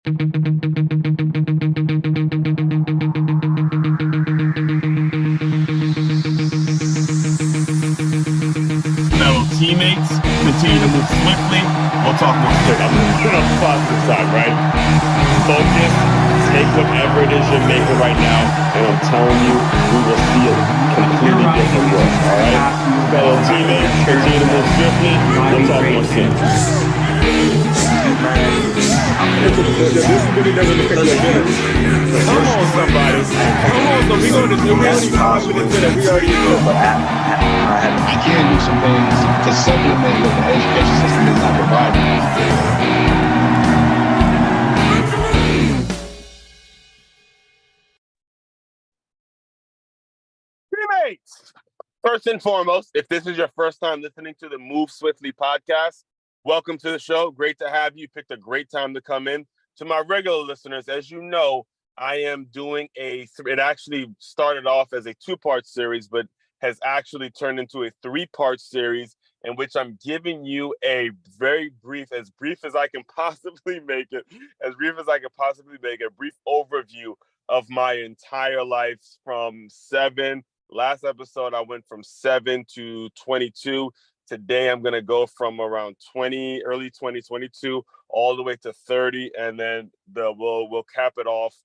Fellow teammates, continue to move swiftly. We'll talk more soon. I'm going to put on the positive side, right? Focus, take whatever it is you're making right now, and I'm telling you, we will see a completely different world, all right? Fellow teammates, continue to move swiftly. We'll talk more soon. This really doesn't look like dinner. Come on, somebody. Come on, so we're going to do really confident that we already know. I can do some things to supplement what the education system is not providing. Teammates, first and foremost, if this is your first time listening to the Move Swiftly podcast, welcome to the show. Great to have you. Picked a great time to come in. To my regular listeners, as you know, I am doing it actually started off as a two-part series, but has actually turned into a three-part series in which I'm giving you a very brief, as brief as I can possibly make it, a brief overview of my entire life from last episode, I went from 7 to 22. Today, I'm going to go from around early 2022, all the way to 30, and then we'll cap it off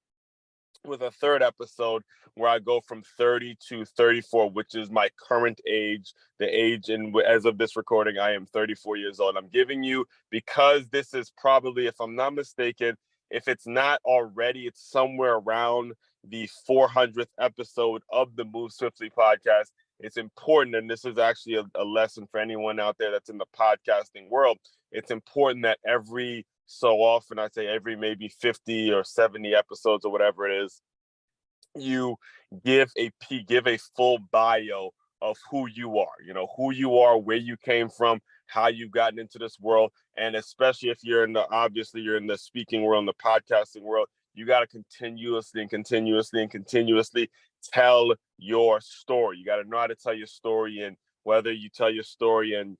with a third episode where I go from 30 to 34, which is my current age. The age, and as of this recording, I am 34 years old. I'm giving you, because this is probably, if I'm not mistaken, if it's not already, it's somewhere around the 400th episode of the Move Swiftly podcast. It's important, and this is actually a lesson for anyone out there that's in the podcasting world. It's important that every so often, I'd say every maybe 50 or 70 episodes or whatever it is, you give a full bio of who you are, where you came from, how you've gotten into this world. And especially if you're in the speaking world, in the podcasting world, you got to continuously tell your story. You got to know how to tell your story, and whether you tell your story in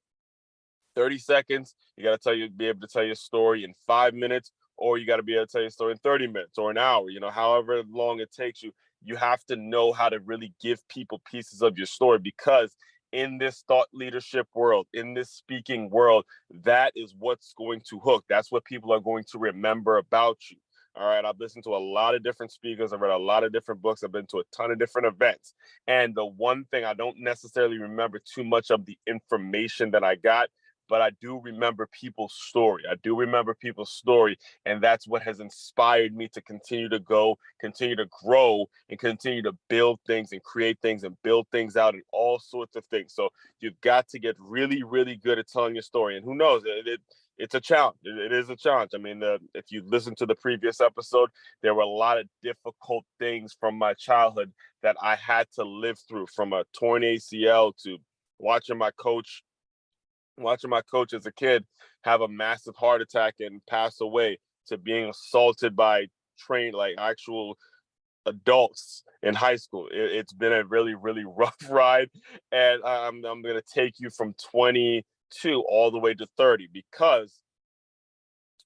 30 seconds, you got to be able to tell your story in 5 minutes, or you got to be able to tell your story in 30 minutes or an hour, however long it takes you. You have to know how to really give people pieces of your story, because in this thought leadership world, in this speaking world, that is what's going to hook. That's what people are going to remember about you. All right. I've listened to a lot of different speakers. I've read a lot of different books. I've been to a ton of different events. And the one thing, I don't necessarily remember too much of the information that I got, but I do remember people's story. And that's what has inspired me to continue to grow, and continue to build things and create things and build things out and all sorts of things. So you've got to get really, really good at telling your story. And who knows, it's a challenge. It is a challenge. I mean, if you listen to the previous episode, there were a lot of difficult things from my childhood that I had to live through, from a torn ACL to watching my coach as a kid have a massive heart attack and pass away, to being assaulted by actual adults in high school. It's been a really, really rough ride. And I'm going to take you from 22 all the way to 30, because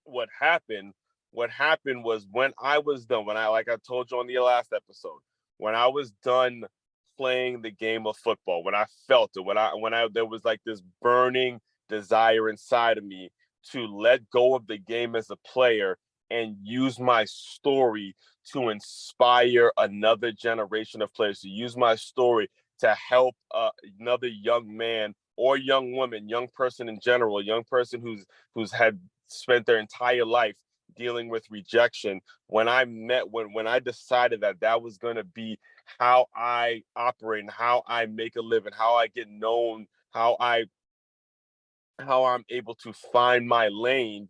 what happened was, when I was done, like I told you on the last episode, when I was done playing the game of football, when I felt it, there was like this burning desire inside of me to let go of the game as a player and use my story to inspire another generation of players, to use my story to help another young man or young woman, young person in general, a young person who's had spent their entire life dealing with rejection. When I decided that was going to be how I operate and how I make a living, how I get known, how I'm able to find my lane,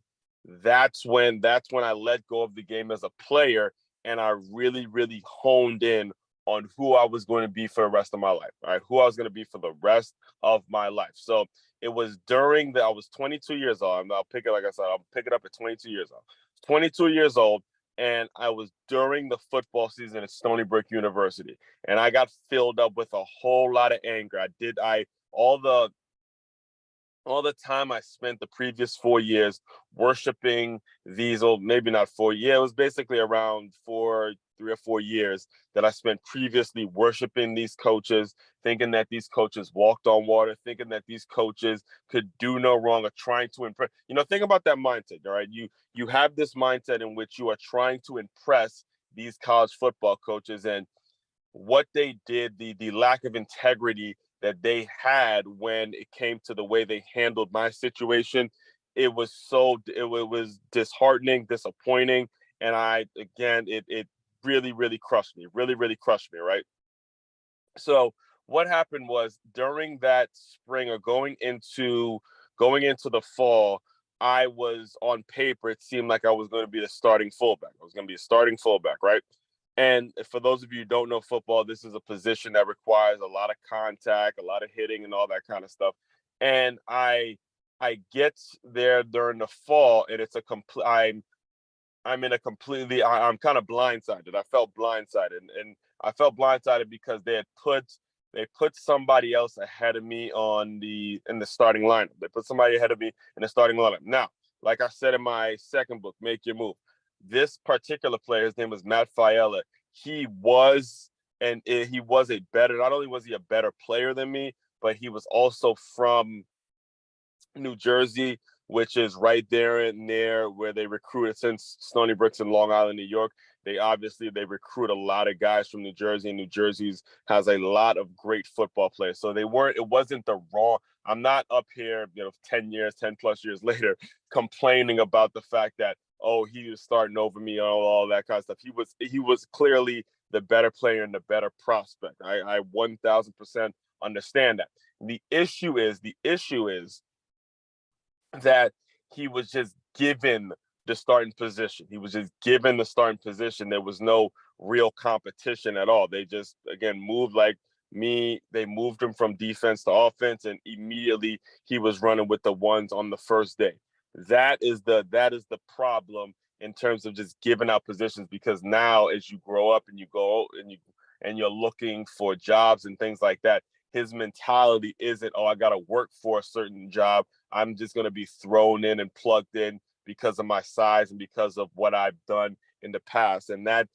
that's when I let go of the game as a player, and I really, really honed in on who I was going to be for the rest of my life. All right, who I was going to be for the rest of my life. So it was I was 22 years old. I'll pick it up at 22 years old. 22 years old, and I was during the football season at Stony Brook University, and I got filled up with a whole lot of anger. All the all the time I spent the previous 4 years worshiping these, or maybe not 4 years, it was basically around 3 or 4 years that I spent previously worshiping these coaches, thinking that these coaches walked on water, thinking that these coaches could do no wrong, or trying to impress. Think about that mindset, all right? You have this mindset in which you are trying to impress these college football coaches, and what they did, the lack of integrity that they had when it came to the way they handled my situation, it was disheartening, disappointing, and it really, really crushed me, really, really crushed me, right? So what happened was, during that spring, or going into the fall, I was, on paper, it seemed like I was going to be the starting fullback. I was going to be a starting fullback, right? And for those of you who don't know football, this is a position that requires a lot of contact, a lot of hitting, and all that kind of stuff. And I get there during the fall, and it's a complete. I'm in a completely. I'm kind of blindsided. I felt blindsided, and I felt blindsided because they put somebody else ahead of me in the starting lineup. They put somebody ahead of me in the starting lineup. Now, like I said in my second book, Make Your Move, this particular player, his name was Matt Fiella. He was, he was a better. Not only was he a better player than me, but he was also from New Jersey, which is right there and there where they recruited, since Stony Brook's in Long Island, New York. They recruit a lot of guys from New Jersey, and New Jersey's has a lot of great football players. So it wasn't the wrong. I'm not up here, 10 plus years later, complaining about the fact that, oh, he was starting over me, all that kind of stuff. He was clearly the better player and the better prospect. I 1000% understand that. The issue is that he was just given the starting position. He was just given the starting position. There was no real competition at all. They just, again, moved like me. They moved him from defense to offense, and immediately he was running with the ones on the first day. That is the problem in terms of just giving out positions, because now, as you grow up and you go and you're looking for jobs and things like that, his mentality isn't, oh, I got to work for a certain job. I'm just going to be thrown in and plugged in because of my size and because of what I've done in the past. And that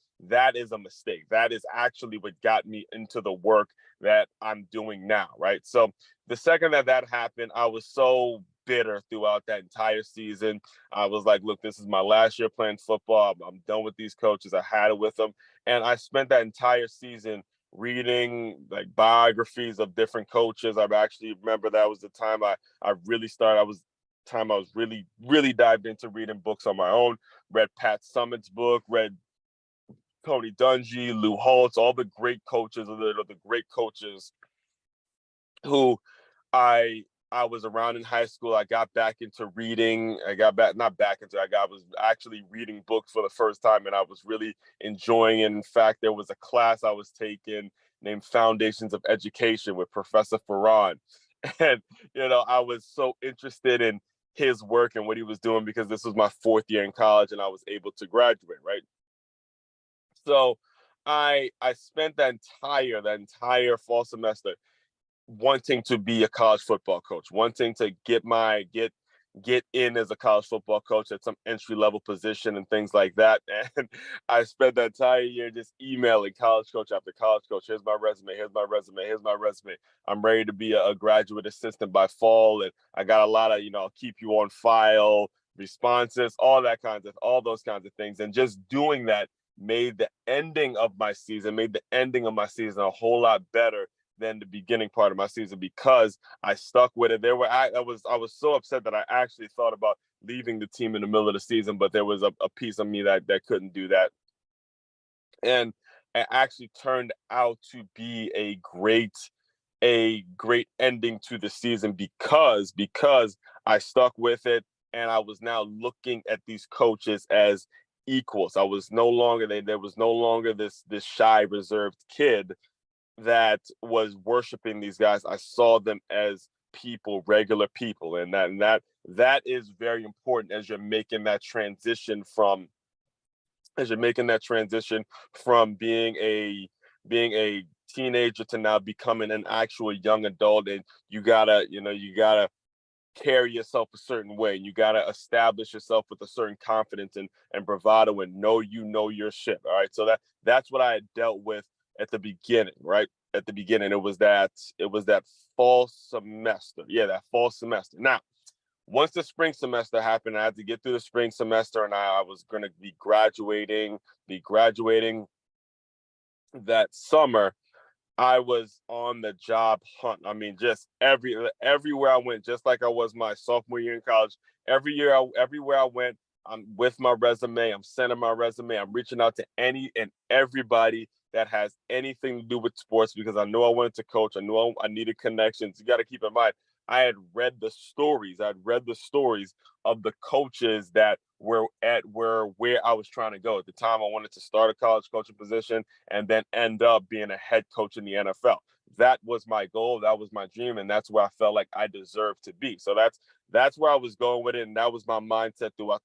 is a mistake. That is actually what got me into the work that I'm doing now, right? So the second that happened, I was so bitter throughout that entire season. I was like, look, this is my last year playing football. I'm done with these coaches. I had it with them. And I spent that entire season reading like biographies of different coaches. I actually remember that was the time I really started. I was really, really dived into reading books on my own. Read Pat Summitt's book, read Tony Dungy, Lou Holtz, all the great coaches, the great coaches who I I was around in high school. I got back into reading. I got back not back into. I was actually reading books for the first time, and I was really enjoying it. In fact, there was a class I was taking named Foundations of Education with Professor Farran, and I was so interested in his work and what he was doing because this was my fourth year in college, and I was able to graduate. Right, so I spent that entire fall semester wanting to be a college football coach, wanting to get in as a college football coach at some entry level position and things like that. And I spent that entire year just emailing college coach after college coach. Here's my resume. Here's my resume. Here's my resume. I'm ready to be a graduate assistant by fall, and I got a lot of I'll keep you on file responses, all those kinds of things, and just doing that made the ending of my season a whole lot better than the beginning part of my season because I stuck with it. I was so upset that I actually thought about leaving the team in the middle of the season, but there was a piece of me that couldn't do that. And it actually turned out to be a great ending to the season because I stuck with it, and I was now looking at these coaches as equals. I was no longer there was no longer this shy, reserved kid that was worshiping these guys. I saw them as people, regular people, and that is very important as you're making that transition from being a teenager to now becoming an actual young adult. And you gotta carry yourself a certain way. You got to establish yourself with a certain confidence and bravado and know your shit. All right. So that's what I had dealt with at the beginning, right? At the beginning, it was that fall semester. Yeah, that fall semester. Now, once the spring semester happened, I had to get through the spring semester, and I was going to be graduating that summer. I was on the job hunt. I mean, just everywhere I went, just like I was my sophomore year in college. Everywhere I went, I'm with my resume. I'm sending my resume. I'm reaching out to any and everybody that has anything to do with sports because I knew I wanted to coach. I knew I needed connections. You got to keep in mind, I had read the stories. I'd read the stories of the coaches that were where I was trying to go. At the time, I wanted to start a college coaching position and then end up being a head coach in the NFL. That was my goal. That was my dream. And that's where I felt like I deserved to be. So that's where I was going with it. And that was my mindset throughout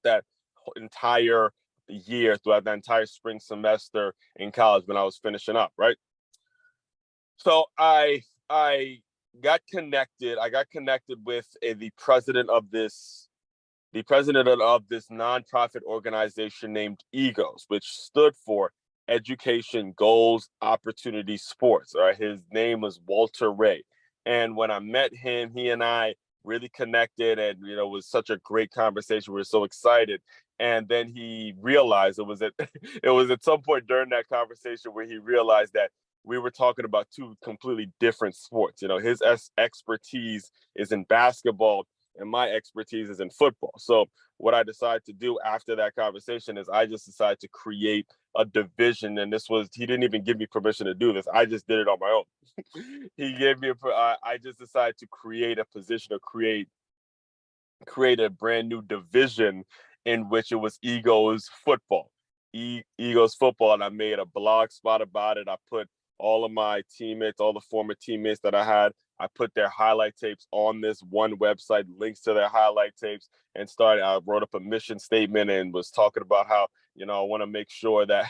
that entire year, throughout that entire spring semester in college when I was finishing up, right? So I got connected. I got connected with the president of this nonprofit organization named EGOS, which stood for Education, Goals, Opportunity, Sports. All right, his name was Walter Ray, and when I met him, he and I really connected, and it was such a great conversation. We were so excited, and then he realized it was at some point during that conversation where he realized that we were talking about two completely different sports. His expertise is in basketball and my expertise is in football. So what I decided to do after that conversation is I just decided to create a division. And he didn't even give me permission to do this. I just did it on my own. I just decided to create a position or create a brand new division in which it was Egos football. Egos football. And I made a blog spot about it. I put all of my teammates, all the former teammates that I had, I put their highlight tapes on this one website, links to their highlight tapes, and I wrote up a mission statement and was talking about how, I want to make sure that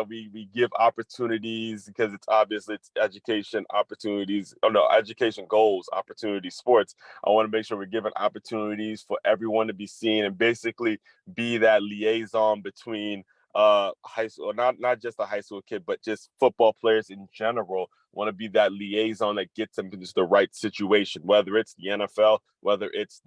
we give opportunities because it's education opportunities. Oh no, education goals, opportunity, sports. I want to make sure we're giving opportunities for everyone to be seen and basically be that liaison between high school, not just a high school kid, but just football players in general. Want to be that liaison that gets them into the right situation, whether it's the NFL, whether it's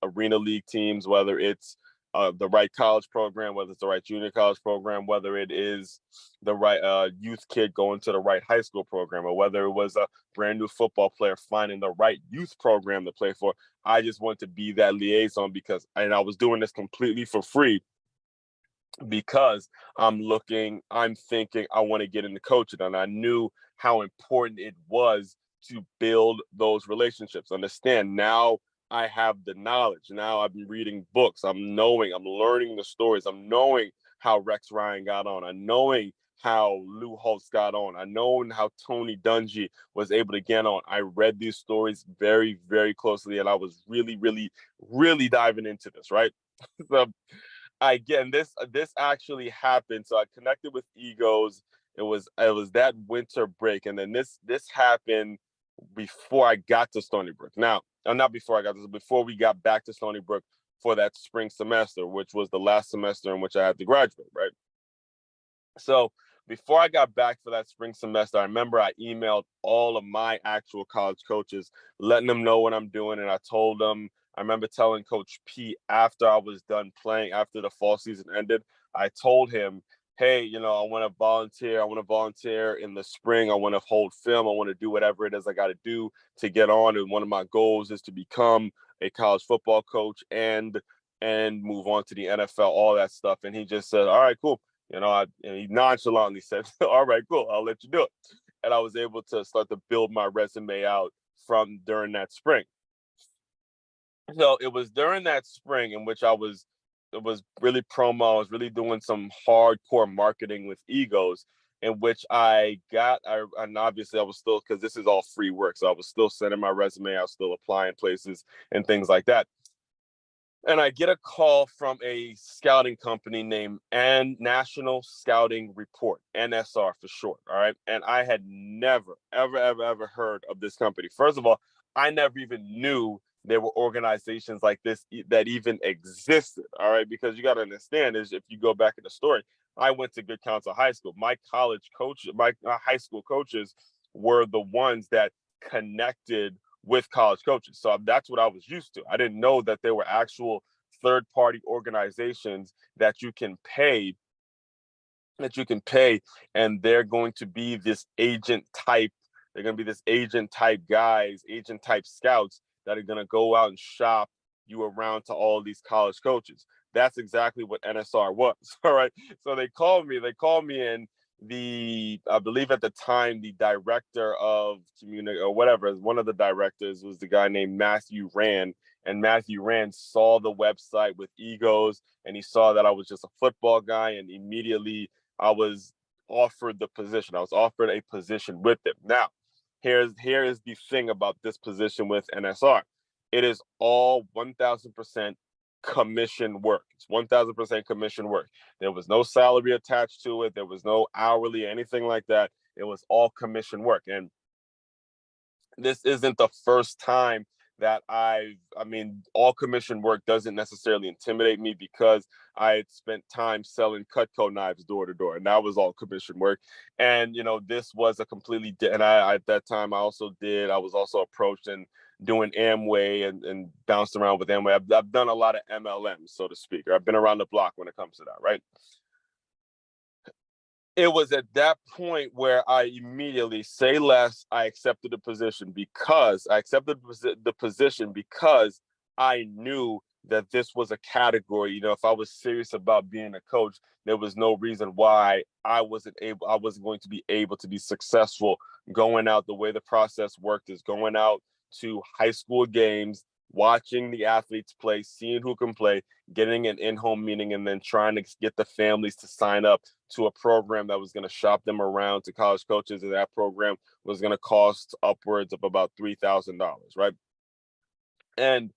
arena league teams, whether it's the right college program, whether it's the right junior college program, whether it is the right youth kid going to the right high school program, or whether it was a brand new football player finding the right youth program to play for. I just want to be that liaison and I was doing this completely for free because I'm thinking I want to get into coaching, and I knew how important it was to build those relationships. Understand, now I have the knowledge. Now I've been reading books. I'm learning the stories. I'm knowing how Rex Ryan got on. I'm knowing how Lou Holtz got on. I know how Tony Dungy was able to get on. I read these stories very, very closely, and I was really, really, really diving into this, right? So again, this actually happened. So I connected with Egos. It was that winter break, and then this happened before I got to Stony Brook. Now, not before I got this, before we got back to Stony Brook for that spring semester, which was the last semester in which I had to graduate, right? So before I got back for that spring semester, I remember I emailed all of my actual college coaches, letting them know what I'm doing, and I remember telling Coach P after I was done playing, after the fall season ended, I told him, hey, I want to volunteer. I want to volunteer in the spring. I want to hold film. I want to do whatever it is I got to do to get on. And one of my goals is to become a college football coach and move on to the NFL, all that stuff. And he just said, all right, cool. And he nonchalantly said, all right, cool. I'll let you do it. And I was able to start to build my resume out from during that spring. So it was during that spring in which it was really promo. I was really doing some hardcore marketing with Egos, in which and obviously I was still, because this is all free work, so I was still sending my resume. I was still applying places and things like that. And I get a call from a scouting company named National Scouting Report, NSR for short. All right. And I had never, ever heard of this company. First of all, I never even knew there were organizations like this that even existed. All right. Because you got to understand is if you go back in the story, I went to Good Counsel High School. My college coach, my high school coaches were the ones that connected with college coaches. So that's what I was used to. I didn't know that there were actual third-party organizations that you can pay, and they're going to be this agent type. They're going to be this agent type guys, agent type scouts that are going to go out and shop you around to all these college coaches. That's exactly what NSR was. All right. So they called me. And I believe at the time, the director of community or whatever, one of the directors was the guy named Matthew Rand. And Matthew Rand saw the website with egos, and he saw that I was just a football guy, and immediately I was offered the position. I was offered a position with them. Now, here is the thing about this position with NSR. It is all 1,000% commission work. It's 1,000% commission work. There was no salary attached to it. There was no hourly, anything like that. It was all commission work. And this isn't the first time that I mean, all commission work doesn't necessarily intimidate me because I had spent time selling Cutco knives door to door, and that was all commission work. And, this was a completely, and at that time, I was also approached and doing Amway and bounced around with Amway. I've done a lot of MLMs, so to speak. I've been around the block when it comes to that, right? It was at that point where I immediately say less. I accepted the position because I knew that this was a category. If I was serious about being a coach, there was no reason why I wasn't going to be able to be successful going out. The way the process worked is going out to high school games, watching the athletes play, seeing who can play, getting an in-home meeting, and then trying to get the families to sign up to a program that was going to shop them around to college coaches. And that program was going to cost upwards of about $3,000, right? And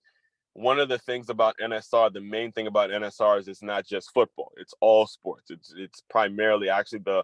one of the things about NSR, the main thing about NSR is it's not just football. It's all sports. It's primarily actually the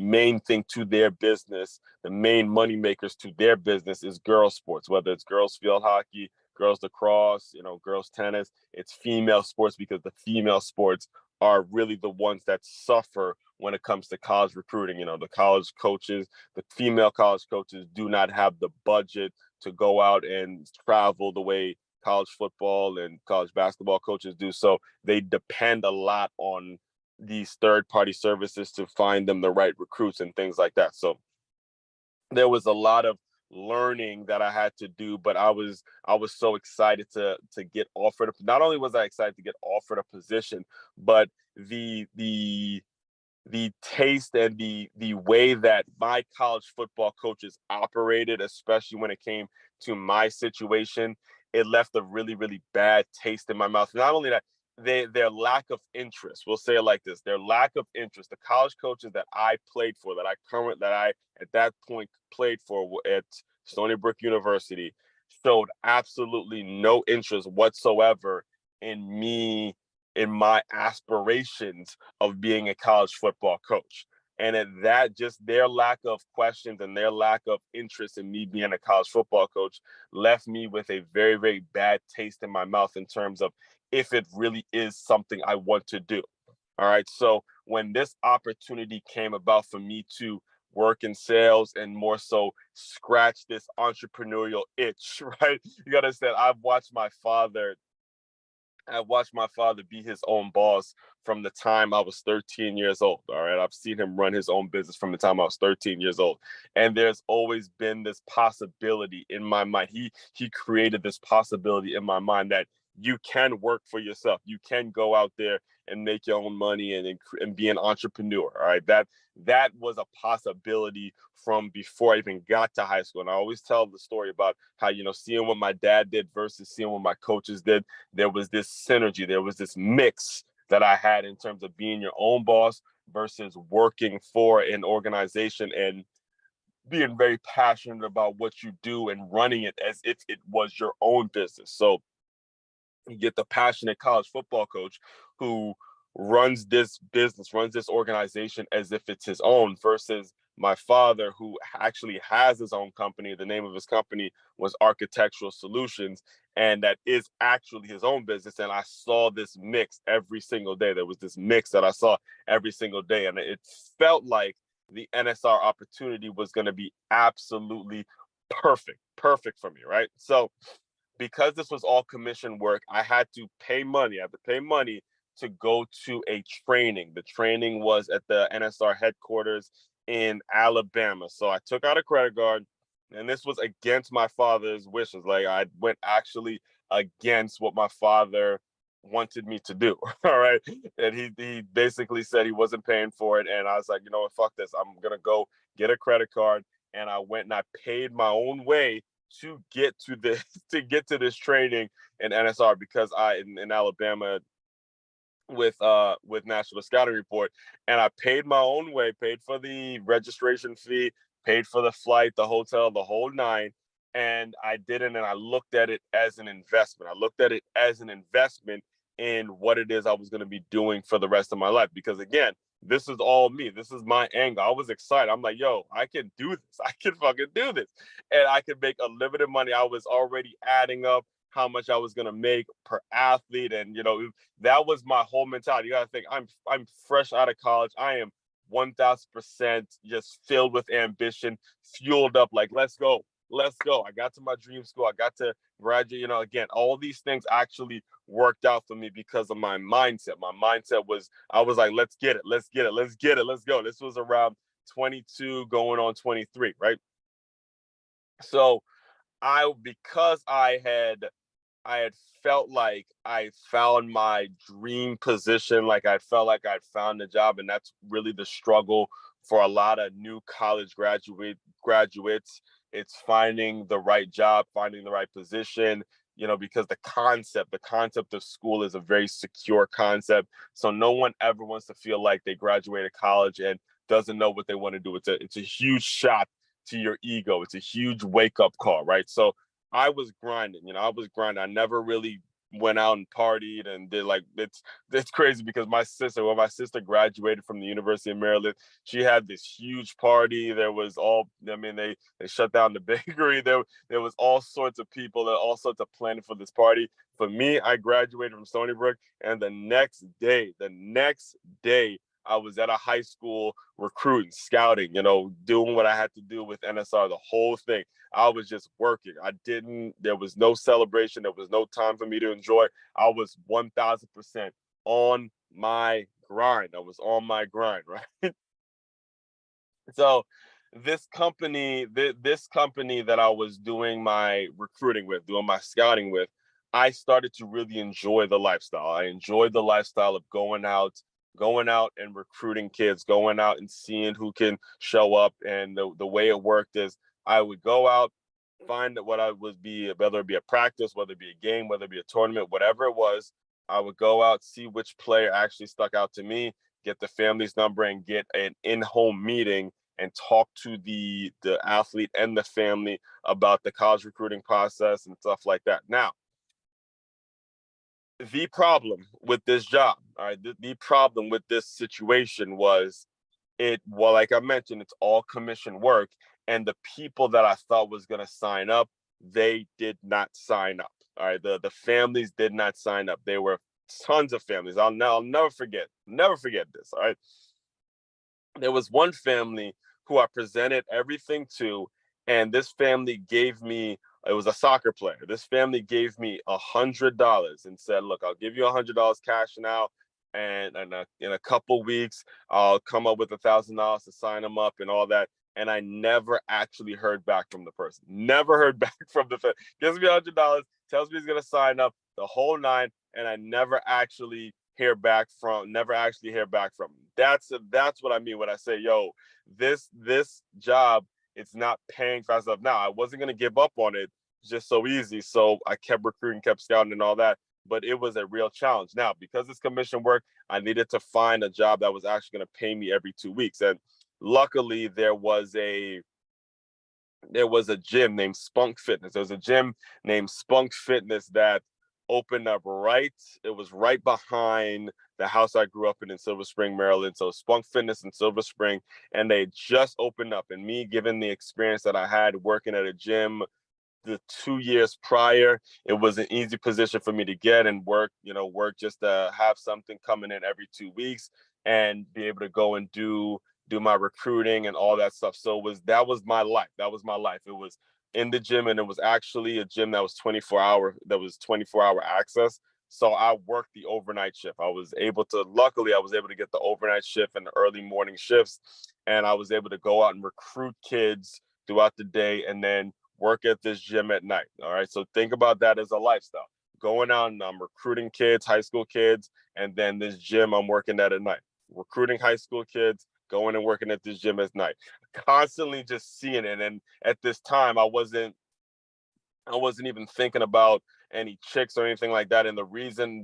main thing to their business, the main money makers to their business is girls sports, whether it's girls field hockey, girls lacrosse, girls tennis. It's female sports because the female sports are really the ones that suffer when it comes to college recruiting. The female college coaches do not have the budget to go out and travel the way college football and college basketball coaches do. So they depend a lot on these third-party services to find them the right recruits and things like that. So there was a lot of learning that I had to do, but I was so excited to get offered. Not only was I excited to get offered a position, but the taste and the way that my college football coaches operated, especially when it came to my situation, it left a really, really bad taste in my mouth. Not only that, their lack of interest, we'll say it like this, their lack of interest, the college coaches that I played for, that I at that point played for at Stony Brook University, showed absolutely no interest whatsoever in me, in my aspirations of being a college football coach. And at that, just their lack of questions and their lack of interest in me being a college football coach left me with a very, very bad taste in my mouth in terms of if it really is something I want to do. All right. So when this opportunity came about for me to work in sales and more so scratch this entrepreneurial itch, right? You got to say, I've watched my father be his own boss from the time I was 13 years old. All right. I've seen him run his own business from the time I was 13 years old. And there's always been this possibility in my mind. He created this possibility in my mind that you can work for yourself. You can go out there and make your own money and be an entrepreneur. All right. That was a possibility from before I even got to high school. And I always tell the story about how, seeing what my dad did versus seeing what my coaches did, there was this synergy. There was this mix that I had in terms of being your own boss versus working for an organization and being very passionate about what you do and running it as if it was your own business. So You get the passionate college football coach who runs this business, runs this organization as if it's his own, versus my father, who actually has his own company. The name of his company was Architectural Solutions, and that is actually his own business. And I saw this mix every single day. There was this mix that I saw every single day, and it felt like the NSR opportunity was going to be absolutely perfect for me, right? So because this was all commission work, I had to pay money. I had to pay money to go to a training. The training was at the NSR headquarters in Alabama. So I took out a credit card, and this was against my father's wishes. Like, I went actually against what my father wanted me to do. All right. And he basically said he wasn't paying for it. And I was like, you know what, fuck this. I'm gonna go get a credit card. And I went and I paid my own way to get to this this training in NSR, because in Alabama with National Scouting Report, and I paid my own way, paid for the registration fee, paid for the flight, the hotel, the whole nine. And I did it, and I looked at it as an investment. I looked at it as an investment in what it is I was going to be doing for the rest of my life. Because again, this is all me. This is my angle. I was excited. I'm like, yo, I can do this. I can fucking do this. And I could make unlimited money. I was already adding up how much I was going to make per athlete. And, that was my whole mentality. You got to think, I'm fresh out of college. I am 1000% just filled with ambition, fueled up, like, let's go. I got to my dream school. I got to graduate. Again, all these things actually worked out for me because of my mindset. My mindset was, I was like, let's get it. Let's go. This was around 22 going on 23, right? So because I had felt like I found my dream position, like I felt like I'd found a job. And that's really the struggle for a lot of new college graduates. It's finding the right job, finding the right position, because the concept of school is a very secure concept. So no one ever wants to feel like they graduated college and doesn't know what they want to do. It's a huge shot to your ego. It's a huge wake up call, right? So I was grinding, I never really went out and partied and did, like, it's crazy, because when my sister graduated from the University of Maryland, she had this huge party. There was they shut down the bakery. There was all sorts of people, all sorts of planning for this party. For me, I graduated from Stony Brook, and the next day, I was at a high school recruiting, scouting, doing what I had to do with NSR, the whole thing. I was just working. There was no celebration. There was no time for me to enjoy. I was 1000% on my grind. Right? So this company that I was doing my recruiting with, doing my scouting with, I started to really enjoy the lifestyle. I enjoyed the lifestyle of going out and recruiting kids, going out and seeing who can show up. And the way it worked is, I would go out, find what I would be, whether it be a practice, whether it be a game, whether it be a tournament, whatever it was. I would go out, see which player actually stuck out to me, get the family's number, and get an in-home meeting and talk to the athlete and the family about the college recruiting process and stuff like that. Now, the problem with this job, all right, the problem with this situation was, like I mentioned, it's all commission work, and the people that I thought was going to sign up, they did not sign up. All right, the families did not sign up. There were tons of families. I'll never forget this. All right, there was one family who I presented everything to, and this family gave me, it was a soccer player. This family gave me $100 and said, look, I'll give you $100 cash now, and in a couple weeks, I'll come up with $1,000 to sign them up and all that. And I never actually heard back from the person. Never heard back from the family. Gives me $100, tells me he's going to sign up, the whole nine, and I never actually hear back from him. That's what I mean when I say, yo, this job, it's not paying fast enough. Now, I wasn't going to give up on it just so easy. So I kept recruiting, kept scouting and all that. But it was a real challenge. Now, because it's commission work, I needed to find a job that was actually going to pay me every 2 weeks. And luckily, there was a gym named Spunk Fitness. There was a gym named Spunk Fitness that opened up right. It was right behind the house I grew up in Silver Spring, Maryland. So Spunk Fitness in Silver Spring, and they just opened up. And me, given the experience that I had working at a gym the 2 years prior, it was an easy position for me to get and work just to have something coming in every 2 weeks and be able to go and do my recruiting and all that stuff. So that was my life. That was my life. It was in the gym, and it was actually a gym that was 24-hour access. So I worked the overnight shift. Luckily, I was able to get the overnight shift and the early morning shifts, and I was able to go out and recruit kids throughout the day and then work at this gym at night. All right. So think about that as a lifestyle. Going out and I'm recruiting kids, high school kids, and then this gym I'm working at night. Recruiting high school kids, going and working at this gym at night. Constantly just seeing it. And at this time I wasn't even thinking about any chicks or anything like that. And the reason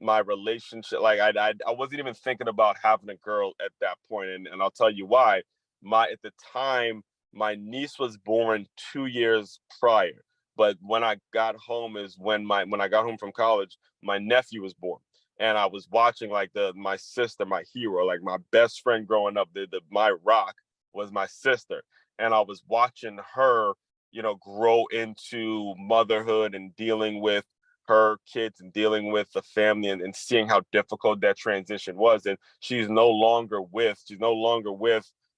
my relationship, like I wasn't even thinking about having a girl at that point. And I'll tell you why. At the time, my niece was born 2 years prior, but when I got home when I got home from college, my nephew was born, and I was watching like my sister, my hero, like my best friend growing up. My rock was my sister, and I was watching her, grow into motherhood and dealing with her kids and dealing with the family and seeing how difficult that transition was. And she's no longer with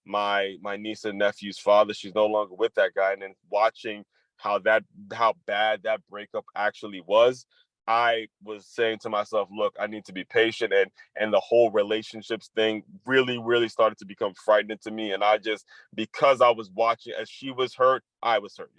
my niece and nephew's father. She's no longer with that guy. And then watching how bad that breakup actually was, I was saying to myself, look, I need to be patient. And the whole relationships thing really, really started to become frightening to me. And because I was watching as she was hurt, I was hurt.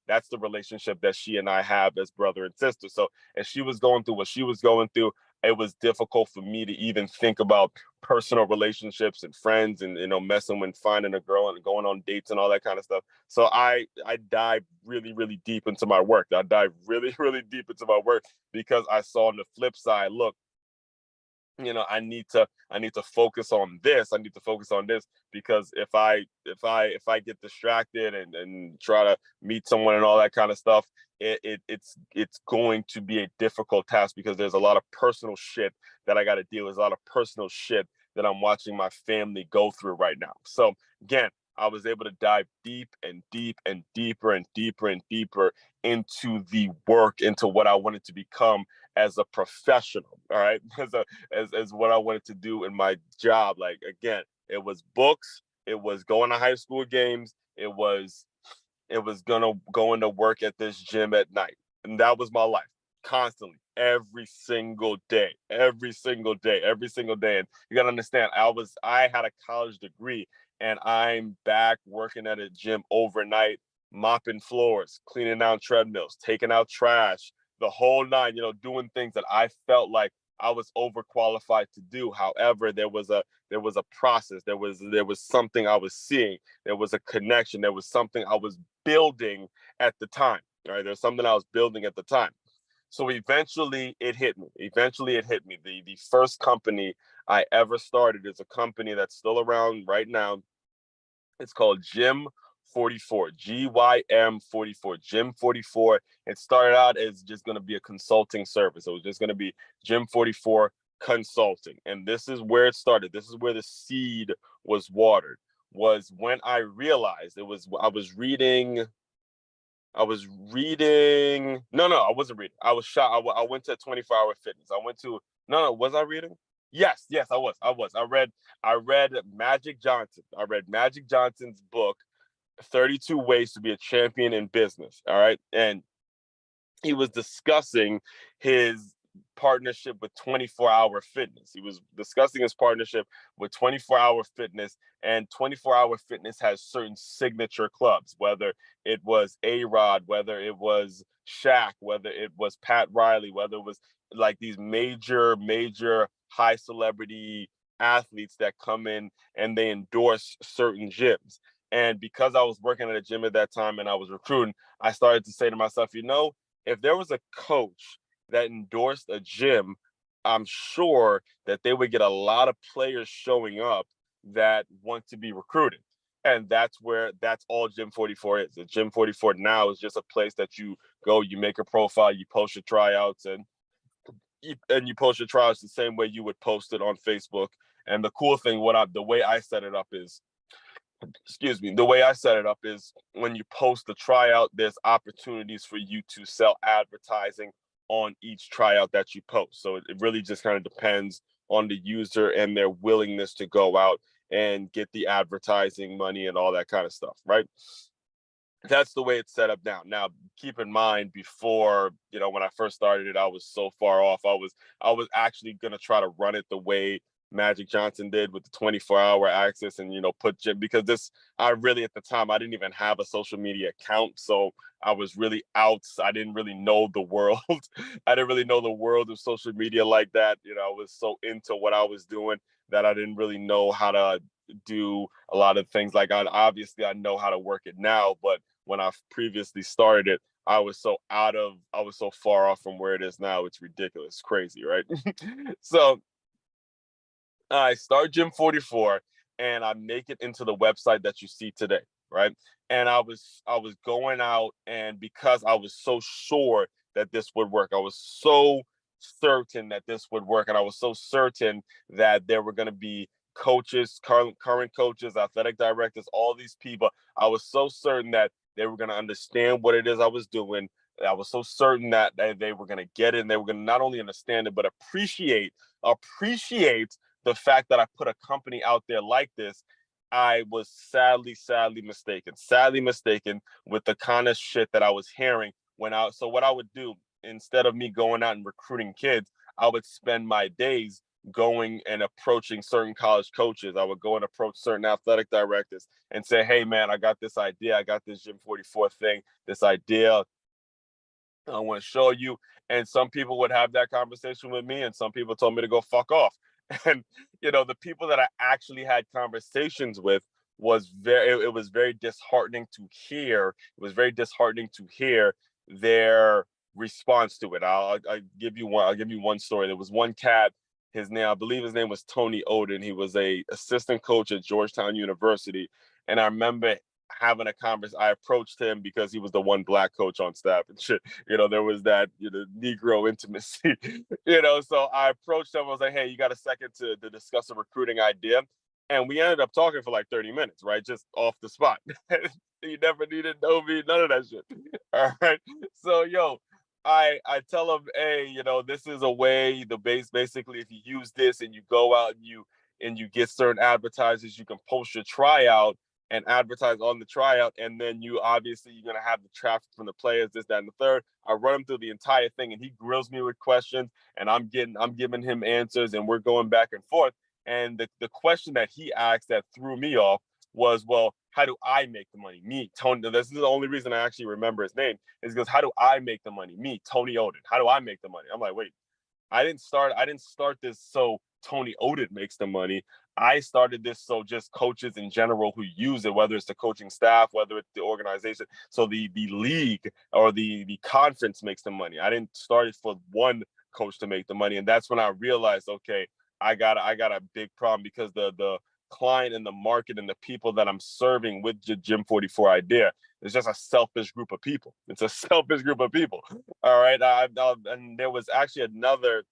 That's the relationship that she and I have as brother and sister. So as she was going through what she was going through, it was difficult for me to even think about personal relationships and friends and messing with finding a girl and going on dates and all that kind of stuff. So I dived really, really deep into my work. I dived really, really deep into my work because I saw on the flip side, look, I need to focus on this. I need to focus on this because if I get distracted and try to meet someone and all that kind of stuff, it's going to be a difficult task because there's a lot of personal shit that I got to deal with. There's a lot of personal shit that I'm watching my family go through right now. So again, I was able to dive deep and deep and deeper and deeper and deeper into the work, into what I wanted to become as a professional. All right. As what I wanted to do in my job. Like, again, it was books, it was going to high school games, it was gonna go into work at this gym at night. And that was my life constantly, every single day. And you gotta understand, I had a college degree and I'm back working at a gym overnight, mopping floors, cleaning out treadmills, taking out trash, the whole nine, doing things that I felt like I was overqualified to do. However, there was a process. There was something I was seeing. There was a connection. There was something I was building at the time. All right, there's something I was building at the time. So eventually it hit me. The first company I ever started is a company that's still around right now. It's called Gym 44, GYM 44, Gym 44. It started out as just going to be a consulting service. It was just going to be Gym 44 consulting. And this is where it started. This is where the seed was watered, was when I realized I wasn't reading. No, I wasn't reading. I was shot. I went to 24-hour fitness. Was I reading? Yes, I was. I read Magic Johnson. I read Magic Johnson's book, 32 Ways to be a Champion in Business. All right. And he was discussing his partnership with 24-hour fitness. He was discussing his partnership with 24-hour fitness, and 24-hour fitness has certain signature clubs, whether it was A-Rod, whether it was Shaq, whether it was Pat Riley, whether it was like these major high celebrity athletes that come in and they endorse certain gyms. And because I was working at a gym at that time and I was recruiting, I started to say to myself, if there was a coach that endorsed a gym, I'm sure that they would get a lot of players showing up that want to be recruited. And that's all Gym 44 is. The Gym 44 now is just a place that you go, you make a profile, you post your tryouts, and you post your tryouts the same way you would post it on Facebook. And the cool thing, the way I set it up is, the way I set it up is when you post the tryout, there's opportunities for you to sell advertising on each tryout that you post. So it really just kind of depends on the user and their willingness to go out and get the advertising money and all that kind of stuff, right? That's the way it's set up now. Now, keep in mind, before, when I first started it, I was so far off. I was actually gonna try to run it the way Magic Johnson did with the 24-hour access, and put Jim, because I really, at the time, I didn't even have a social media account, so I was really out. I didn't really know the world. I didn't really know the world of social media like that. I was so into what I was doing that I didn't really know how to do a lot of things. Like, obviously I know how to work it now, but when I previously started it, I was so far off from where it is now. It's ridiculous, crazy, right? So I start Gym 44 and I make it into the website that you see today, right? And I was going out, and because I was so sure that this would work, I was so certain that this would work, and I was so certain that there were going to be coaches, current coaches, athletic directors, all these people. I was so certain that they were going to understand what it is I was doing. I was so certain that they were going to get it, and they were going to not only understand it, but appreciate the fact that I put a company out there like this. I was sadly mistaken with the kind of shit that I was hearing so what I would do, instead of me going out and recruiting kids, I would spend my days going and approaching certain college coaches. I would go and approach certain athletic directors and say, hey man, I got this idea. I got this Gym 44 thing, this idea I want to show you. And some people would have that conversation with me, and some people told me to go fuck off. And the people that I actually had conversations with it was very disheartening to hear. It was very disheartening to hear their response to it. I'll give you one story. There was one cat. I believe his name was Tony Oden. He was a assistant coach at Georgetown University, and I remember having a conversation. I approached him because he was the one black coach on staff and shit. There was that, Negro intimacy, so I approached him. I was like, hey, you got a second to discuss a recruiting idea? And we ended up talking for like 30 minutes, right? Just off the spot. You never needed to know me, none of that shit. All right. So, I tell him, hey, this is a way, basically, if you use this and you go out and you get certain advertisers, you can post your tryout and advertise on the tryout, and then you're going to have the traffic from the players, this, that, and the third. I run him through the entire thing, and he grills me with questions, and I'm giving him answers, and we're going back and forth. And the question that he asked that threw me off was, well, how do I make the money? Me, Tony. This is the only reason I actually remember his name, is because how do I make the money? Me, Tony Oden. How do I make the money? I'm like, wait, I didn't start this so Tony Oden makes the money. I started this so just coaches in general who use it, whether it's the coaching staff, whether it's the organization, so the league or the conference makes the money. I didn't start it for one coach to make the money. And that's when I realized, okay, I got a big problem, because the client and the market and the people that I'm serving with the Gym 44 idea is just a selfish group of people. It's a selfish group of people. All right. And there was actually another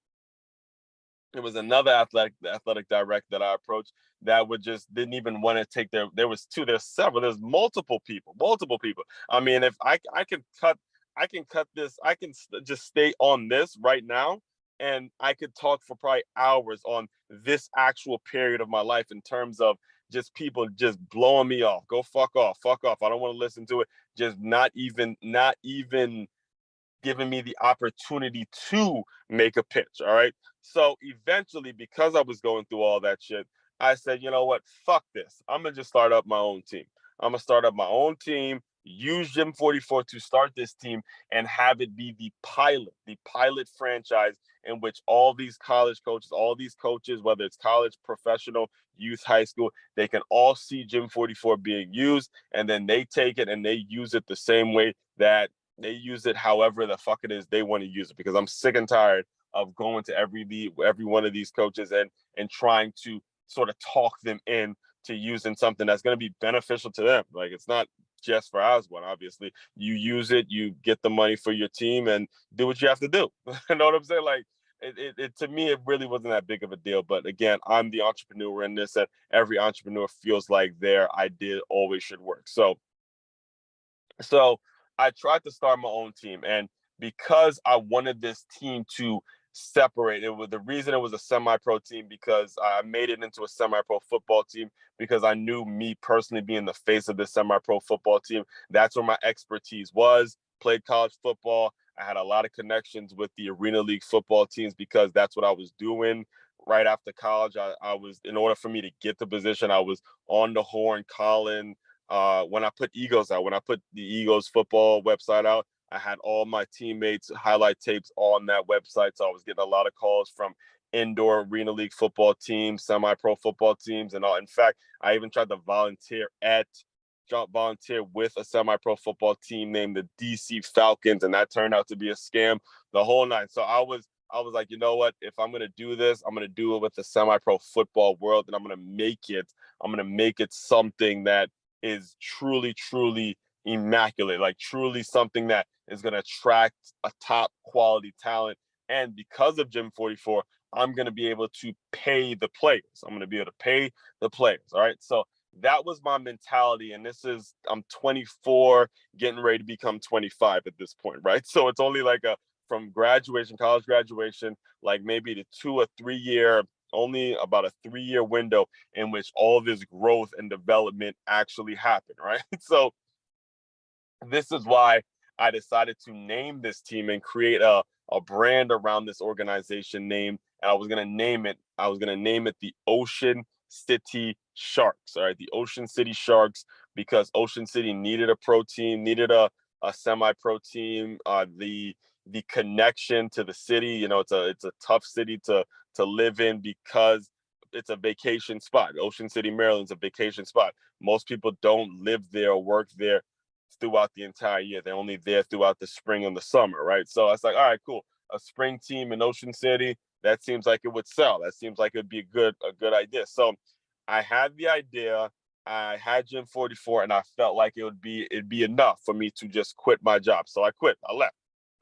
athletic director that I approached that didn't even want to take there's several, there's multiple people. I mean, if I can cut this, I can just stay on this right now, and I could talk for probably hours on this actual period of my life in terms of just people just blowing me off. Go fuck off. I don't want to listen to it. Just not even giving me the opportunity to make a pitch. All right. So eventually, because I was going through all that shit, I said, you know what? Fuck this. I'm going to just start up my own team. Use Gym 44 to start this team and have it be the pilot franchise in which all these college coaches, all these coaches, whether it's college, professional, youth, high school, they can all see Gym 44 being used, and then they take it and they use it the same way that they use it, however the fuck it is they want to use it, because I'm sick and tired of going to every one of these coaches and trying to sort of talk them in to use in something that's going to be beneficial to them. Like, it's not just for Aswand. Obviously, you use it, you get the money for your team, and do what you have to do. You know what I'm saying? Like, it to me, it really wasn't that big of a deal. But again, I'm the entrepreneur in this, and every entrepreneur feels like their idea always should work. So I tried to start my own team, and because I wanted this team to separate, it was the reason it was a semi-pro team, because I made it into a semi-pro football team, because I knew, me personally being the face of this semi-pro football team, that's where my expertise was. Played college football. I had a lot of connections with the Arena League football teams, because that's what I was doing right after college. I was, in order for me to get the position, I was on the horn calling. When I put when I put the Eagles football website out, I had all my teammates highlight tapes on that website. So I was getting a lot of calls from indoor Arena League football teams, semi-pro football teams, and all. In fact, I even tried to volunteer with a semi-pro football team named the DC Falcons, and that turned out to be a scam, the whole nine. So I was like, you know what? If I'm gonna do this, I'm gonna do it with the semi-pro football world, and I'm gonna make it something that is truly, truly immaculate, like truly something that is going to attract a top quality talent. And because of Gym 44, I'm going to be able to pay the players. I'm going to be able to pay the players. All right. So that was my mentality. And I'm 24, getting ready to become 25 at this point. Right. So it's only like from college graduation, like maybe the 2 or 3 year, only about a 3-year window in which all this growth and development actually happened, right? So this is why I decided to name this team and create a brand around this organization name. And I was going to name it the Ocean City Sharks. All right. The Ocean City Sharks, because Ocean City needed a pro team, needed a semi-pro team. The connection to the city, it's a tough city to live in, because it's a vacation spot. Ocean City, Maryland's a vacation spot. Most people don't live there or work there throughout the entire year. They're only there throughout the spring and the summer, right? So I was like, all right, cool. A spring team in Ocean City, that seems like it would sell. That seems like it'd be a good idea. So I had the idea. I had Gym 44, and I felt like it'd be enough for me to just quit my job. So I quit.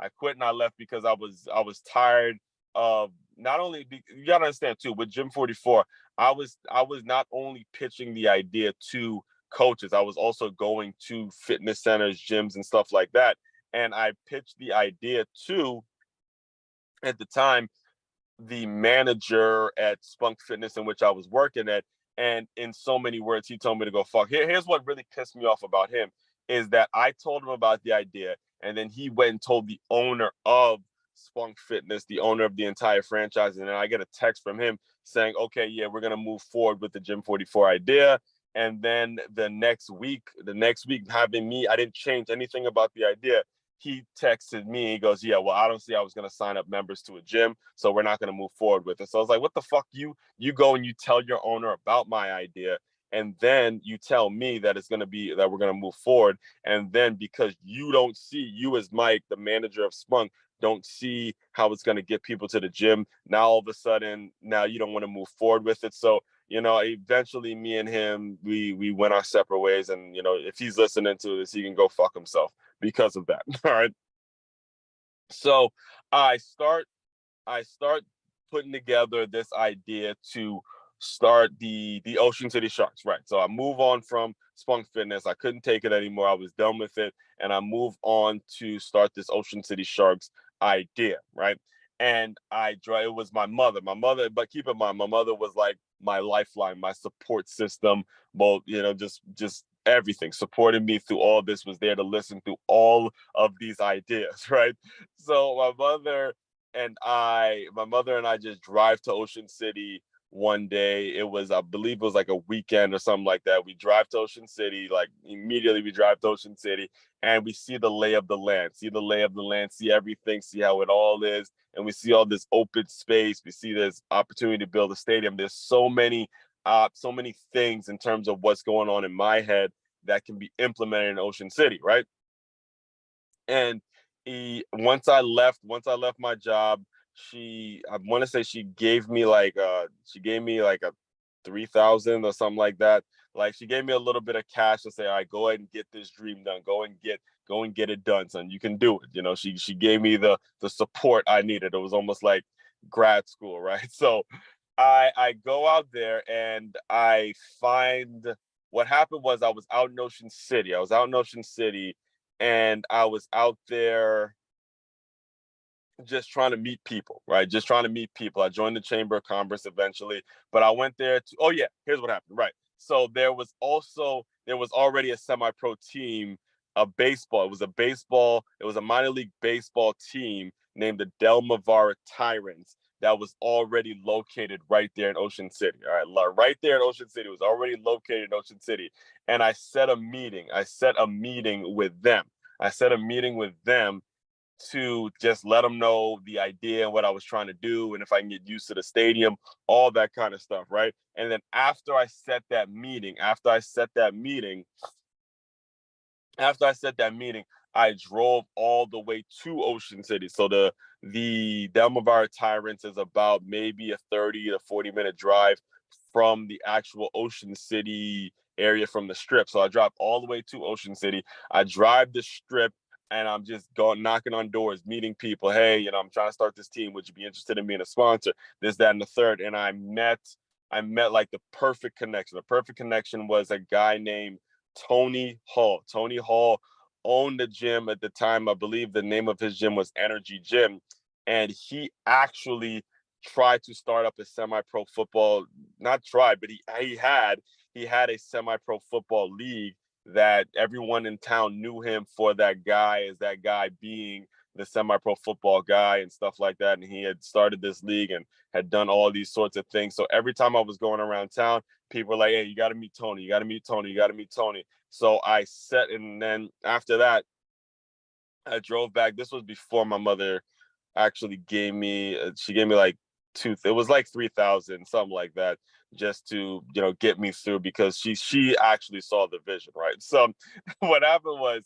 I quit and I left because I was tired of, not only, you gotta understand too, with Gym 44, I was not only pitching the idea to coaches, I was also going to fitness centers, gyms, and stuff like that. And I pitched the idea to, at the time, the manager at Spunk Fitness, in which I was working at. And in so many words, he told me to go fuck. Here's what really pissed me off about him, is that I told him about the idea, and then he went and told the owner of Spunk Fitness, the owner of the entire franchise, and then I get a text from him saying, okay, yeah, we're going to move forward with the Gym 44 idea. And then the next week, having me, I didn't change anything about the idea. He texted me, he goes, yeah, well, I don't see I was going to sign up members to a gym, so we're not going to move forward with it. So I was like, what the fuck? You go and you tell your owner about my idea, and then you tell me that we're going to move forward. And then, because you as Mike, the manager of Spunk, don't see how it's going to get people to the gym, now all of a sudden, now you don't want to move forward with it. So, eventually me and him, we went our separate ways. And, if he's listening to this, he can go fuck himself because of that. All right. So I start putting together this idea to start the Ocean City Sharks. Right. So I move on from Spunk Fitness. I couldn't take it anymore. I was done with it. And I move on to start this Ocean City Sharks idea. Right. And it was my mother, but keep in mind, my mother was like my lifeline, my support system, both, just everything, supporting me through all this, was there to listen through all of these ideas, right? So my mother and I just drive to Ocean City one day. I believe it was like a weekend or something like that. We drive to Ocean City, like immediately we drive to Ocean City, and we see the lay of the land, see everything, see how it all is. And we see all this open space. We see this opportunity to build a stadium. There's so many things in terms of what's going on in my head that can be implemented in Ocean City, right? And once I left my job, I want to say she gave me like a 3,000 or something like that. Like, she gave me a little bit of cash to say, all right, go ahead and get this dream done. Go and get it done, son. You can do it. You know, she gave me the support I needed. It was almost like grad school, right? So I go out there and I find what happened was I was out in Ocean City. And I was out there just trying to meet people, right? Just trying to meet people. I joined the Chamber of Commerce eventually, but I went there to, oh yeah, here's what happened, right? So there was already a semi-pro team of baseball. It was a minor league baseball team named the Delmavara Tyrants that was already located right there in Ocean City. All right, right there in Ocean City. It was already located in Ocean City. And I set a meeting with them. To just let them know the idea and what I was trying to do, and if I can get used to the stadium, all that kind of stuff, right? And then after I set that meeting, I drove all the way to Ocean City. So the Delmavara Tyrants is about maybe a 30 to 40-minute drive from the actual Ocean City area from the Strip. So I drive all the way to Ocean City. I drive the Strip, and I'm just going knocking on doors, meeting people. Hey, I'm trying to start this team. Would you be interested in being a sponsor? This, that, and the third. And I met like the perfect connection. The perfect connection was a guy named Tony Hall. Tony Hall owned the gym at the time. I believe the name of his gym was Energy Gym. And he actually tried to start up a semi-pro football, not tried, but he had a semi-pro football league that everyone in town knew him for, that guy being the semi-pro football guy and stuff like that. And he had started this league and had done all these sorts of things. So every time I was going around town, people were like, hey, you got to meet Tony. You got to meet Tony. You got to meet Tony. So and then after that, I drove back. This was before my mother actually gave me, like it was like 3,000, something like that, just to, get me through, because she actually saw the vision, right? So what happened was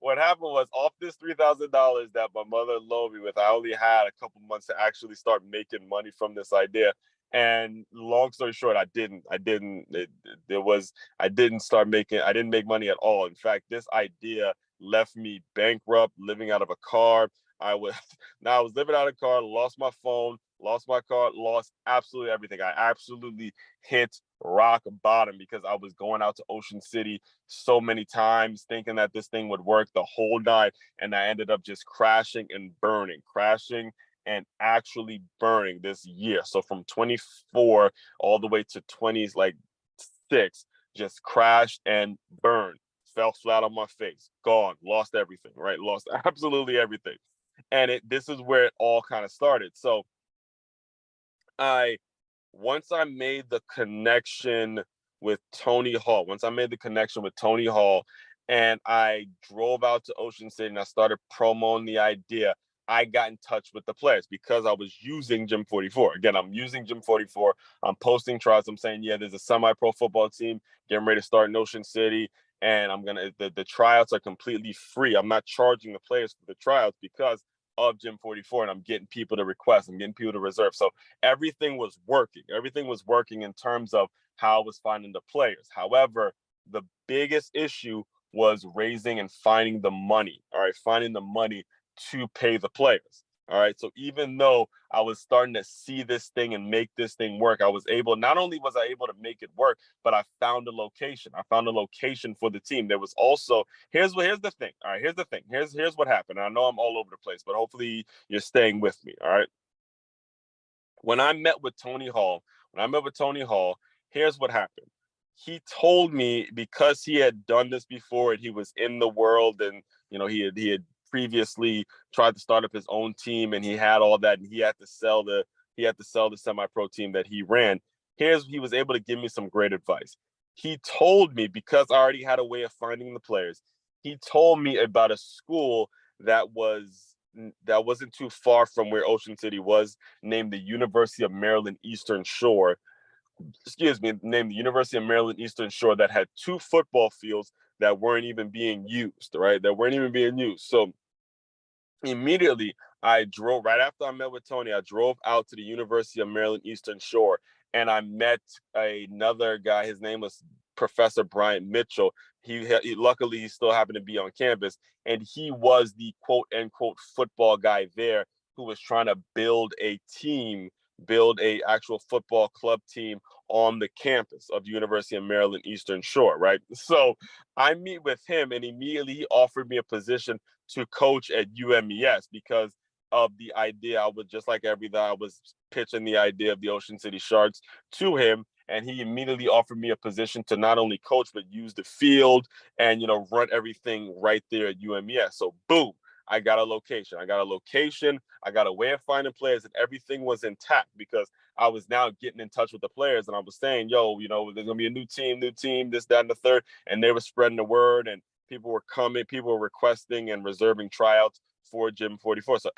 off this $3,000 that my mother loaned me with, I only had a couple months to actually start making money from this idea. And long story short, I didn't make money at all. In fact, this idea left me bankrupt, living out of a car. I was living out of a car, lost my phone, lost my car, lost absolutely everything. I absolutely hit rock bottom because I was going out to Ocean City so many times thinking that this thing would work the whole night. And I ended up just crashing and actually burning this year. So from 24 all the way to 20s, like 6, just crashed and burned, fell flat on my face, gone, lost everything, right? Lost absolutely everything. And this is where it all kind of started. So once I made the connection with Tony Hall, and I drove out to Ocean City and I started promoting the idea, I got in touch with the players because I was using Gym 44. Again, I'm using Gym 44. I'm posting tryouts. I'm saying, yeah, there's a semi-pro football team getting ready to start in Ocean City. And the tryouts are completely free. I'm not charging the players for the tryouts because of Gym 44, and I'm getting people to request, I'm getting people to reserve. So everything was working. Everything was working in terms of how I was finding the players. However, the biggest issue was raising and finding the money. All right, finding the money to pay the players. All right. So even though I was starting to see this thing and make this thing work, not only was I able to make it work, but I found a location. For the team. There was also, here's the thing. All right. Here's what happened. I know I'm all over the place, but hopefully you're staying with me. All right. When I met with Tony Hall, here's what happened. He told me, because he had done this before and he was in the world, and he had previously tried to start up his own team, and he had all that, and he had to sell the semi-pro team that he ran. He was able to give me some great advice. He told me, because I already had a way of finding the players, he told me about a school that wasn't too far from where Ocean City was, named the University of Maryland Eastern Shore. Named the University of Maryland Eastern Shore, that had 2 football fields that weren't even being used, right? So immediately, right after I met with Tony, I drove out to the University of Maryland Eastern Shore, and I met another guy. His name was Professor Bryant Mitchell. He luckily he still happened to be on campus, and he was the quote unquote football guy there who was trying to build a team, build a actual football club team on the campus of the University of Maryland Eastern Shore, right? So I meet with him, and immediately he offered me a position to coach at UMES because of the idea. I was just like everything. I was pitching the idea of the Ocean City Sharks to him, and he immediately offered me a position to not only coach but use the field and run everything right there at UMES. So boom, I got a location. I got a way of finding players, and everything was intact because I was now getting in touch with the players, and I was saying, yo, there's gonna be a new team, this, that, and the third, and they were spreading the word, and people were coming, people were requesting and reserving tryouts for Gym 44. So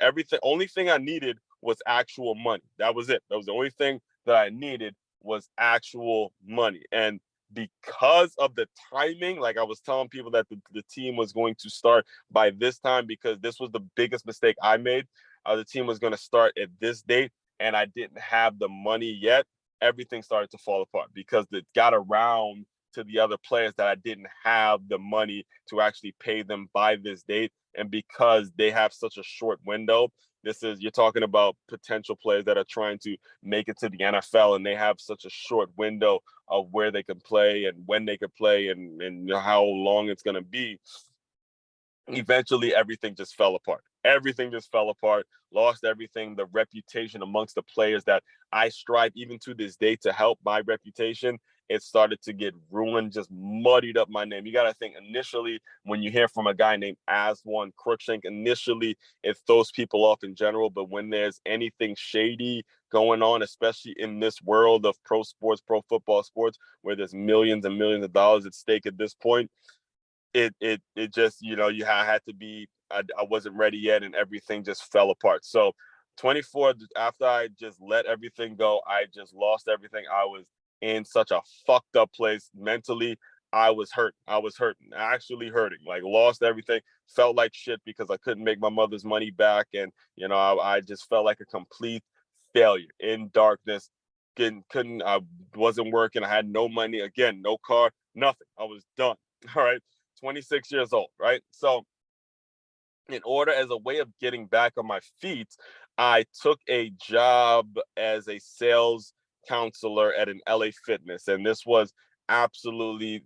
only thing I needed was actual money. That was it. That was the only thing that I needed was actual money. And because of the timing, like I was telling people that the team was going to start by this time, because this was the biggest mistake I made. The team was going to start at this date, and I didn't have the money yet. Everything started to fall apart because it got around to the other players that I didn't have the money to actually pay them by this date. And because they have such a short window, you're talking about potential players that are trying to make it to the NFL, and they have such a short window of where they can play and when they can play and how long it's going to be. Eventually, everything just fell apart. Lost everything, the reputation amongst the players that I strive even to this day to help my reputation. It started to get ruined, just muddied up my name. You got to think initially when you hear from a guy named Aswand Cruickshank, initially it throws people off in general. But when there's anything shady going on, especially in this world of pro sports, pro football sports, where there's millions and millions of dollars at stake at this point, it just, you had to be, I wasn't ready yet, and everything just fell apart. So 24, after I just let everything go, I just lost everything. I was in such a fucked up place mentally. I was hurting, actually hurting, like lost everything, felt like shit because I couldn't make my mother's money back. And, I just felt like a complete failure in darkness. I wasn't working. I had no money, again, no car, nothing. I was done. All right. 26 years old, right? So in order, as a way of getting back on my feet, I took a job as a sales counselor at an LA Fitness. And this was absolutely,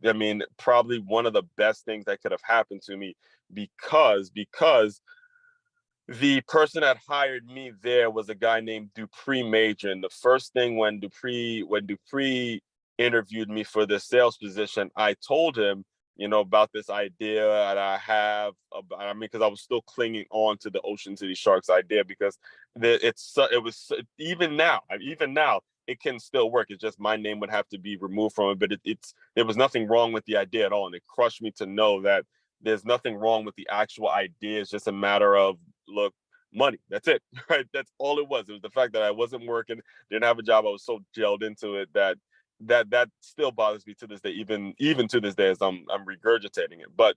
probably one of the best things that could have happened to me because the person that hired me there was a guy named Dupree Major. And the first thing when Dupree interviewed me for the sales position, I told him, about this idea that I have, because I was still clinging on to the Ocean City Sharks idea because even now, it can still work. It's just my name would have to be removed from it, but there was nothing wrong with the idea at all. And it crushed me to know that there's nothing wrong with the actual idea. It's just a matter of, look, money. That's it, right? That's all it was. It was the fact that I wasn't working, didn't have a job. I was so gelled into it that still bothers me to this day, even to this day as I'm regurgitating it. But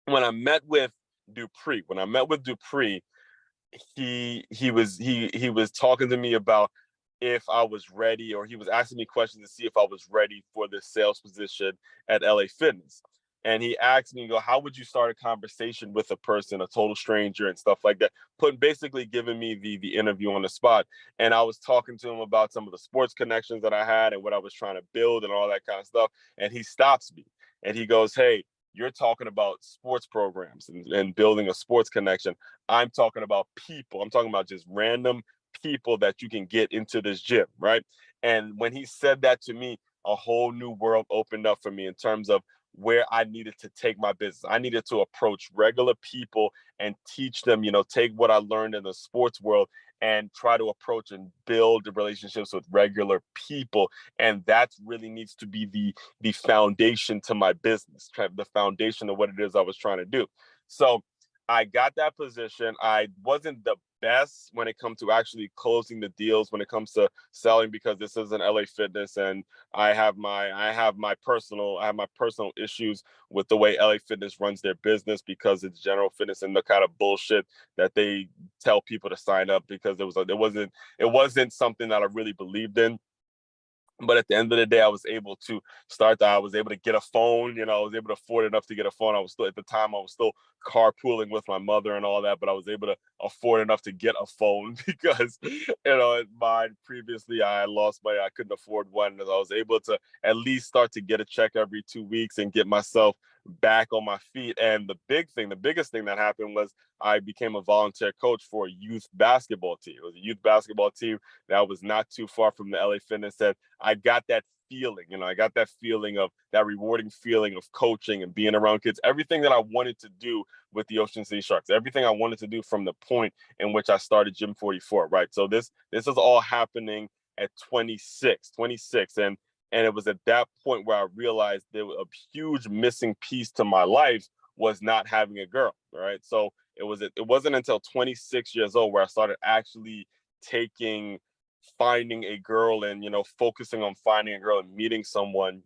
when I met with Dupree, he was talking to me about if I was ready, or he was asking me questions to see if I was ready for this sales position at LA Fitness. And he asked me, how would you start a conversation with a person, a total stranger and stuff like that? Basically giving me the interview on the spot. And I was talking to him about some of the sports connections that I had and what I was trying to build and all that kind of stuff. And he stops me and he goes, hey, you're talking about sports programs and building a sports connection. I'm talking about people. I'm talking about just random people that you can get into this gym, right? And when he said that to me, a whole new world opened up for me in terms of where I needed to take my business. I needed to approach regular people and teach them, take what I learned in the sports world and try to approach and build relationships with regular people. And that really needs to be the foundation to my business, the foundation of what it is I was trying to do. So I got that position. I wasn't the best when it comes to actually closing the deals, when it comes to selling, because this is an LA Fitness and I have my personal issues with the way LA Fitness runs their business, because it's general fitness and the kind of bullshit that they tell people to sign up, because it wasn't something that I really believed in. But at the end of the day, I was able to start that. I was able to get a phone. I was able to afford enough to get a phone. I was still, at the time, I was still carpooling with my mother and all that, but I was able to afford enough to get a phone because, mine previously, I couldn't afford one. And I was able to at least start to get a check every 2 weeks and get myself back on my feet. And the biggest thing that happened was I became a volunteer coach for a youth basketball team. It was a youth basketball team that was not too far from the LA Fitness. And I got that feeling, I got that feeling of that rewarding feeling of coaching and being around kids, everything that I wanted to do with the Ocean City Sharks, everything I wanted to do from the point in which I started Gym 44, right? So this is all happening at 26. And it was at that point where I realized there was a huge missing piece to my life was not having a girl, right? So it wasn't until 26 years old where I started actually finding a girl and focusing on finding a girl and meeting someone.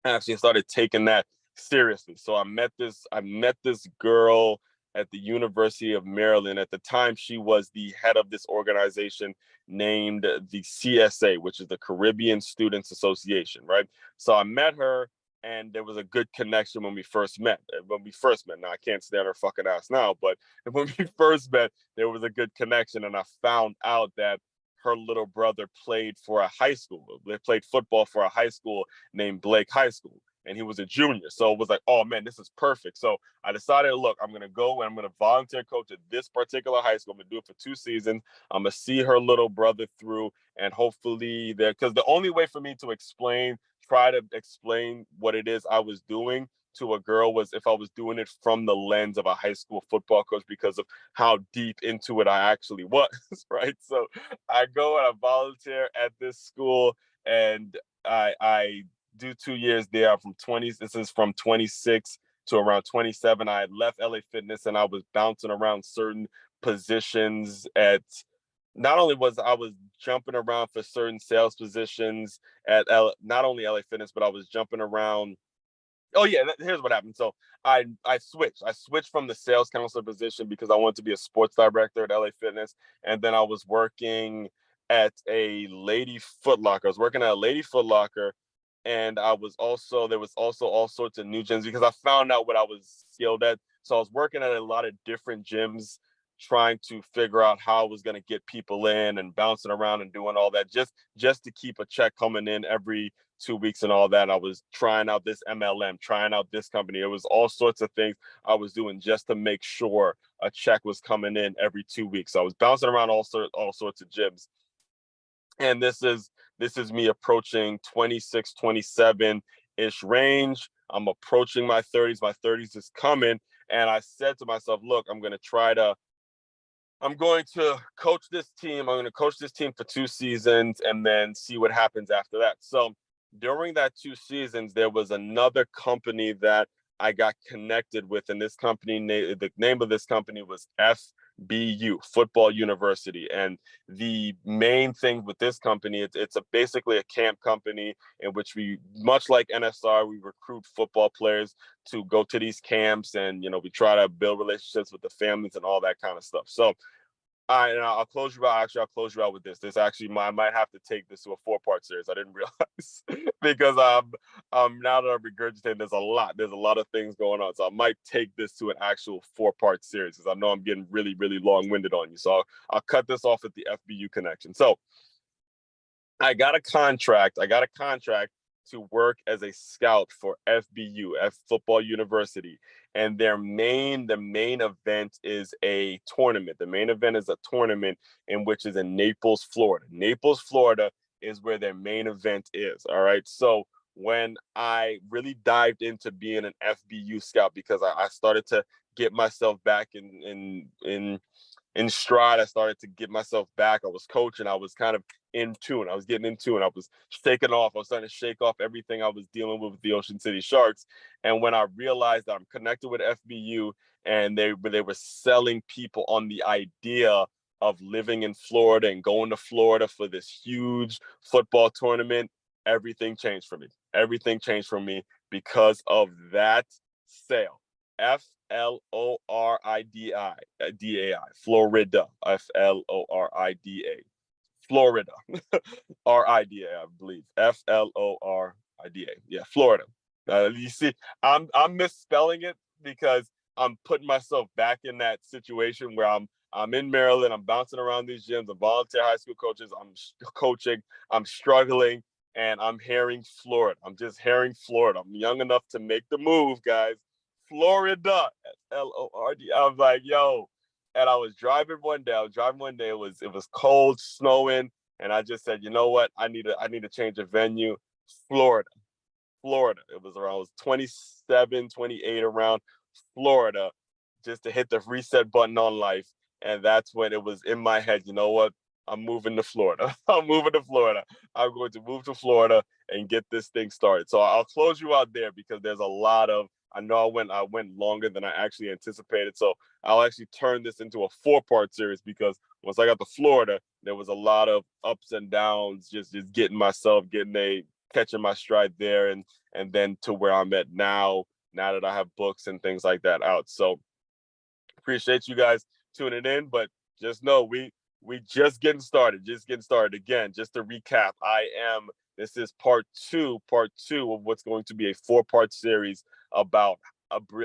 I actually started taking that seriously. So I met this girl at the University of Maryland. At the time, she was the head of this organization named the CSA, which is the Caribbean Students Association, right? So I met her, and there was a good connection when we first met. Now I can't stand her fucking ass now, but when we first met, there was a good connection, and I found out that her little brother played for a high school. They played football for a high school named Blake High School, and he was a junior. So it was like, oh man, this is perfect. So I decided, look, I'm gonna go and I'm gonna volunteer coach at this particular high school. I'm gonna do it for 2 seasons. I'm gonna see her little brother through, and hopefully because the only way for me to try to explain what it is I was doing to a girl was if I was doing it from the lens of a high school football coach because of how deep into it I actually was, right? So I go and I volunteer at this school, and I do 2 years there. This is from 26 to around 27. I had left LA Fitness and I was bouncing around certain positions not only was I was jumping around for certain sales positions at not only LA Fitness, but I was jumping around. Oh yeah, here's what happened. So I switched. I switched from the sales counselor position because I wanted to be a sports director at LA Fitness, and then I was working at a Lady Foot Locker. I was working at a Lady Foot Locker, and there was also all sorts of new gyms because I found out what I was skilled at. So I was working at a lot of different gyms, trying to figure out how I was going to get people in and bouncing around and doing all that just to keep a check coming in every 2 weeks and all that. I was trying out this MLM, trying out this company. It was all sorts of things I was doing just to make sure a check was coming in every 2 weeks. So I was bouncing around all sorts of gyms. And this is me approaching 26, 27-ish range. I'm approaching my 30s. My 30s is coming. And I said to myself, look, I'm going to coach this team. I'm going to coach this team for 2 seasons and then see what happens after that. So during that 2 seasons, there was another company that I got connected with. And the name of this company was FBU, Football University. And the main thing with this company, it's basically a camp company in which we, much like NSR, we recruit football players to go to these camps, and we try to build relationships with the families and all that kind of stuff. So I'll close you out. Actually, I'll close you out with this. I might have to take this to a 4-part series. I didn't realize because now that I'm regurgitating, there's a lot of things going on. So I might take this to an actual 4-part series because I know I'm getting really, really long-winded on you. So I'll cut this off at the FBU connection. So I got a contract to work as a scout for FBU, Football University. And the main event is a tournament. The main event is a tournament in which is in Naples, Florida. Naples, Florida is where their main event is. All right. So when I really dived into being an FBU scout, because I started to get myself back in stride. I started to get myself back. I was coaching. I was kind of in tune. I was getting in tune. I was shaking off. I was starting to shake off everything I was dealing with the Ocean City Sharks. And when I realized that I'm connected with FBU and they were selling people on the idea of living in Florida and going to Florida for this huge football tournament, everything changed for me. Everything changed for me because of that sale. Florida, Florida, Florida. Florida. RIDA, I believe. FLORIDA. Yeah, Florida. You see, I'm misspelling it because I'm putting myself back in that situation where I'm in Maryland. I'm bouncing around these gyms. I'm volunteer high school coaches. I'm coaching. I'm struggling, and I'm hearing Florida. I'm just hearing Florida. I'm young enough to make the move, guys. Florida, Lord. I was like, yo. And I was driving one day. It was cold, snowing, and I just said, you know what? I need to change of venue. Florida. It was around, 27, 28 around Florida, just to hit the reset button on life. And that's when it was in my head, you know what? I'm moving to Florida. I'm moving to Florida. I'm going to move to Florida and get this thing started. So I'll close you out there because there's a lot of, I know I went longer than I actually anticipated. So I'll actually turn this into a 4-part series because once I got to Florida, there was a lot of ups and downs, just catching my stride there and then to where I'm at now that I have books and things like that out. So appreciate you guys tuning in, but just know we just getting started. Again, just to recap, this is part two of what's going to be a 4-part series about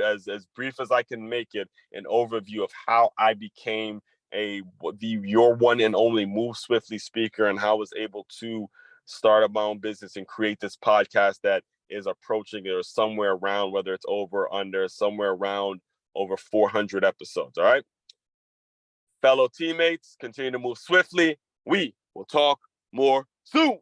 as brief as I can make it, an overview of how I became your one and only Move Swiftly speaker and how I was able to start up my own business and create this podcast that is approaching or somewhere around, whether it's over or under, somewhere around over 400 episodes. All right. Fellow teammates, continue to move swiftly. We will talk more soon.